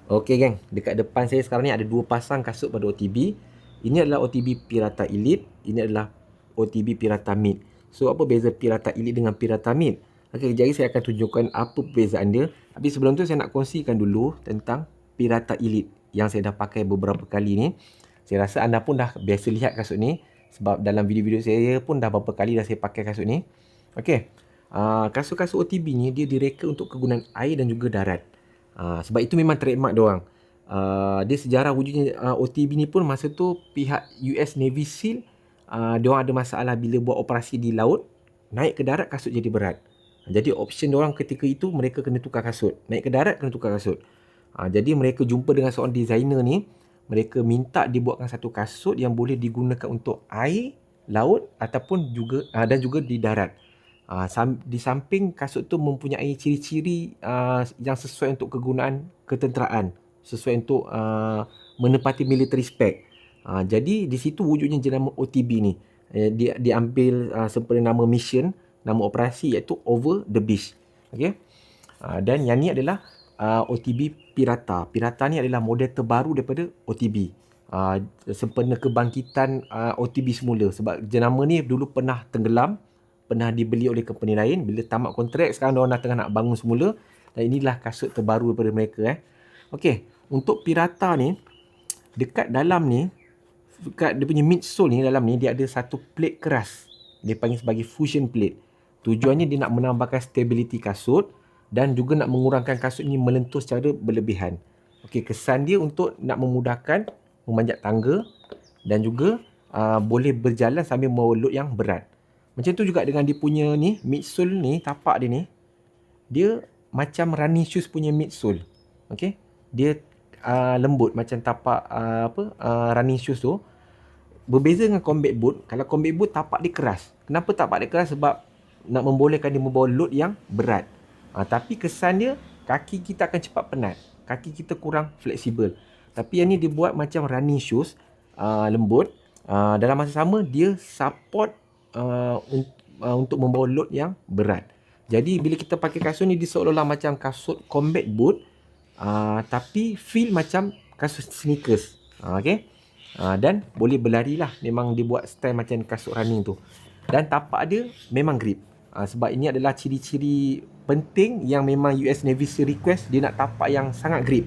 Okey geng, dekat depan saya sekarang ni ada dua pasang kasut pada OTB. Ini adalah OTB Pirata Elite, ini adalah OTB Pirata Mid. So apa beza Pirata Elite dengan Pirata Mid? Okey, jadi saya akan tunjukkan apa perbezaan dia. Tapi sebelum tu saya nak kongsikan dulu tentang Pirata Elite yang saya dah pakai beberapa kali ni. Saya rasa anda pun dah biasa lihat kasut ni sebab dalam video-video saya pun dah beberapa kali dah saya pakai kasut ni. Okey. Kasut-kasut OTB ni dia direka untuk kegunaan air dan juga darat. Sebab itu memang trademark diorang. Dia sejarah wujudnya OTB ni pun masa tu pihak US Navy SEAL, diorang ada masalah bila buat operasi di laut, naik ke darat kasut jadi berat. Jadi option diorang ketika itu mereka kena tukar kasut. Naik ke darat kena tukar kasut. Jadi mereka jumpa dengan seorang designer ni, mereka minta dibuatkan satu kasut yang boleh digunakan untuk air, laut ataupun juga dan juga di darat. Di samping kasut tu mempunyai ciri-ciri yang sesuai untuk kegunaan ketenteraan, sesuai untuk menepati military spec. Jadi di situ wujudnya jenama OTB ni. Dia diambil sempena nama mission, nama operasi iaitu Over the Beach. Okey. Dan yang ni adalah OTB Pirata. Pirata ni adalah model terbaru daripada OTB. Sempena kebangkitan OTB semula, sebab jenama ni dulu pernah tenggelam, pernah dibeli oleh company lain. Bila tamat kontrak, sekarang diorang dah tengah nak bangun semula. Dan inilah kasut terbaru daripada mereka. Okey, untuk Pirata ni, dekat dalam ni, dekat dia punya midsole ni, dalam ni dia ada satu plate keras. Dia panggil sebagai fusion plate. Tujuannya dia nak menambahkan stability kasut dan juga nak mengurangkan kasut ni melentur secara berlebihan. Okey, kesan dia untuk nak memudahkan memanjat tangga dan juga boleh berjalan sambil membawa load yang berat. Macam tu juga dengan dia punya ni, midsole ni, tapak dia ni, dia macam running shoes punya midsole. Okey. Dia lembut macam tapak running shoes tu. Berbeza dengan combat boot. Kalau combat boot tapak dia keras. Kenapa tapak dia keras? Sebab nak membolehkan dia membawa load yang berat. Tapi kesan dia, kaki kita akan cepat penat. Kaki kita kurang fleksibel. Tapi yang ni dia buat macam running shoes, lembut. Dalam masa sama dia support untuk membawa load yang berat. Jadi bila kita pakai kasut ni, dia seolah-olah macam kasut combat boot, tapi feel macam kasut sneakers. Okay. Dan boleh berlari lah. Memang dia buat style macam kasut running tu. Dan tapak dia memang grip. Sebab ini adalah ciri-ciri penting yang memang US Navy SEAL request. Dia nak tapak yang sangat grip.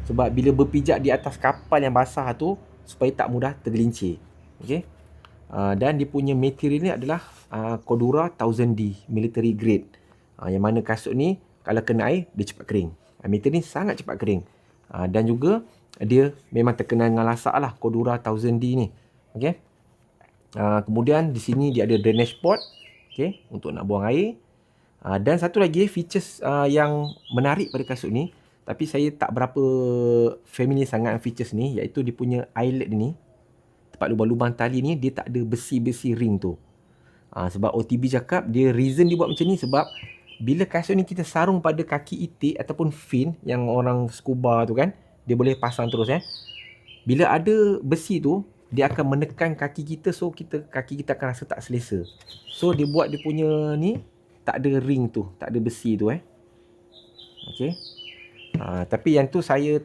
Sebab bila berpijak di atas kapal yang basah tu, supaya tak mudah tergelincir. Okay. Dan dia punya material ni adalah Cordura 1000D military grade. Yang mana kasut ni kalau kena air dia cepat kering. Material ni sangat cepat kering. Dan juga dia memang terkenal dengan lasak lah, Cordura 1000D ni. Okay. Kemudian di sini dia ada drainage port, okay, untuk nak buang air. Dan satu lagi features yang menarik pada kasut ni, tapi saya tak berapa familiar sangat dengan features ni, iaitu dia punya eyelet ni, tempat lubang-lubang tali ni, dia tak ada besi-besi ring tu. Sebab OTB cakap dia reason dia buat macam ni sebab bila kasut ni kita sarung pada kaki itik ataupun fin yang orang scuba tu kan, dia boleh pasang terus Bila ada besi tu, dia akan menekan kaki kita, so kaki kita akan rasa tak selesa. So dia buat dia punya ni tak ada ring tu, tak ada besi tu Okey. Tapi yang tu saya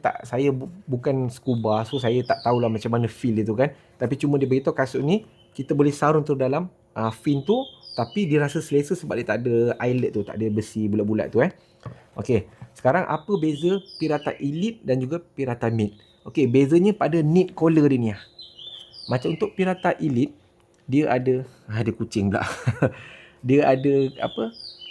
bukan scuba, so saya tak tahulah macam mana feel dia tu kan. Tapi cuma dia beritahu kasut ni kita boleh sarung tu dalam fin tu, tapi dia rasa selesa sebab dia tak ada eyelet tu, tak ada besi bulat-bulat tu Okey, sekarang apa beza Pirata Elite dan juga Pirata Mid? Okey, bezanya pada knit collar dia ni Macam untuk Pirata Elite, dia ada kucing pula. Dia ada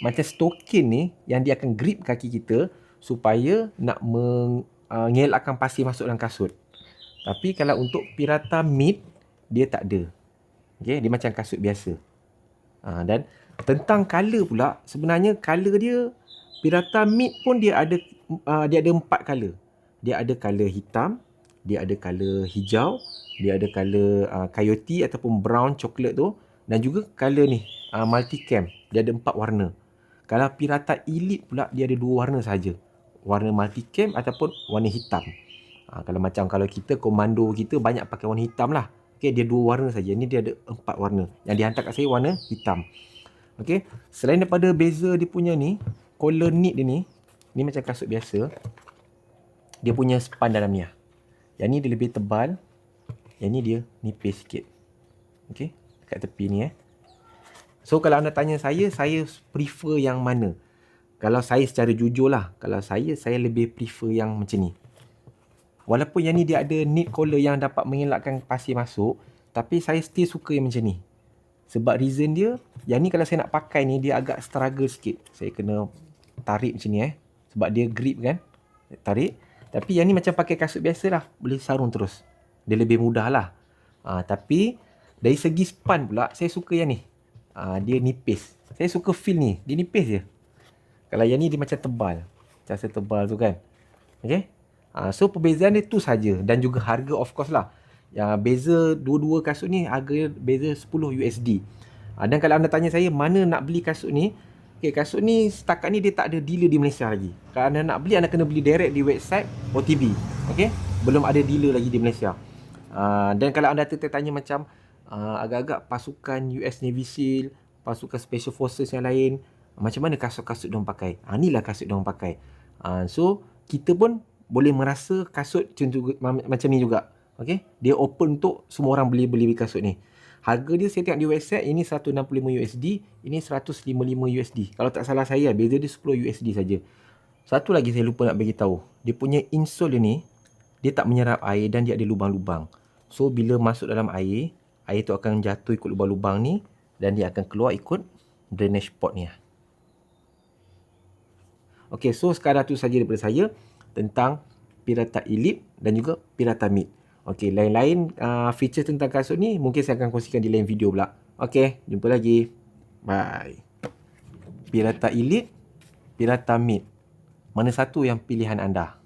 macam stokin ni yang dia akan grip kaki kita supaya nak mengelakkan pasir masuk dalam kasut. Tapi kalau untuk Pirata Mid, dia tak ada. Okay, dia macam kasut biasa. Dan tentang color pula, sebenarnya color dia, Pirata Mid pun dia ada 4 color. Dia ada color hitam, dia ada color hijau, dia ada color coyote ataupun brown coklat tu, dan juga color ni multicam. Dia ada 4 warna. Kalau Pirata Elite pula dia ada 2 warna saja. Warna multicam ataupun warna hitam. Kalau kita komando kita banyak pakai warna hitam lah. Okey, dia 2 warna saja. Ni dia ada 4 warna. Yang dihantar kat saya warna hitam. Okey, selain daripada beza dia punya ni, collar knit dia ni macam kasut biasa. dia punya span dalam ni lah. Yang ni dia lebih tebal, yang ni dia nipis sikit. Okay, dekat tepi ni So kalau anda tanya saya prefer yang mana? Kalau saya secara jujur lah, kalau saya lebih prefer yang macam ni. Walaupun yang ni dia ada knit collar yang dapat mengelakkan pasir masuk, tapi saya still suka yang macam ni. Sebab reason dia, yang ni kalau saya nak pakai ni, dia agak struggle sikit. Saya kena tarik macam ni sebab dia grip kan. Tarik. Tapi yang ni macam pakai kasut biasa lah. Boleh sarung terus. Dia lebih mudah lah. Tapi dari segi span pula, saya suka yang ni. Dia nipis. Saya suka feel ni. Dia nipis je. Kalau yang ni dia macam tebal. Macam saya tebal tu kan. Okay. So perbezaan dia tu saja. Dan juga harga of course lah. Yang beza dua-dua kasut ni harga beza 10 USD. Dan kalau anda tanya saya mana nak beli kasut ni, okay, kasut ni setakat ni dia tak ada dealer di Malaysia lagi. Kalau anda nak beli, anda kena beli direct di website OTB. Okay? Belum ada dealer lagi di Malaysia. Dan kalau anda tertanya macam agak-agak pasukan US Navy SEAL, pasukan Special Forces yang lain, macam mana kasut-kasut diorang pakai? Inilah kasut diorang pakai. So kita pun boleh merasa kasut macam ni juga. Okay? Dia open untuk semua orang beli kasut ni. Harga dia saya tengok di website, ini 165 USD, ini 155 USD. Kalau tak salah saya, beza dia 10 USD saja. Satu lagi saya lupa nak bagi tahu. Dia punya insole dia ni, dia tak menyerap air dan dia ada lubang-lubang. So bila masuk dalam air tu akan jatuh ikut lubang-lubang ni dan dia akan keluar ikut drainage pot ni. Okay, so sekarang tu saja daripada saya tentang Pirata Elite dan juga Pirata Mid. Okey, lain-lain feature tentang kasut ni mungkin saya akan kongsikan di lain video pula. Okey, jumpa lagi. Bye. Pirata Elite, Pirata Mid. Mana satu yang pilihan anda?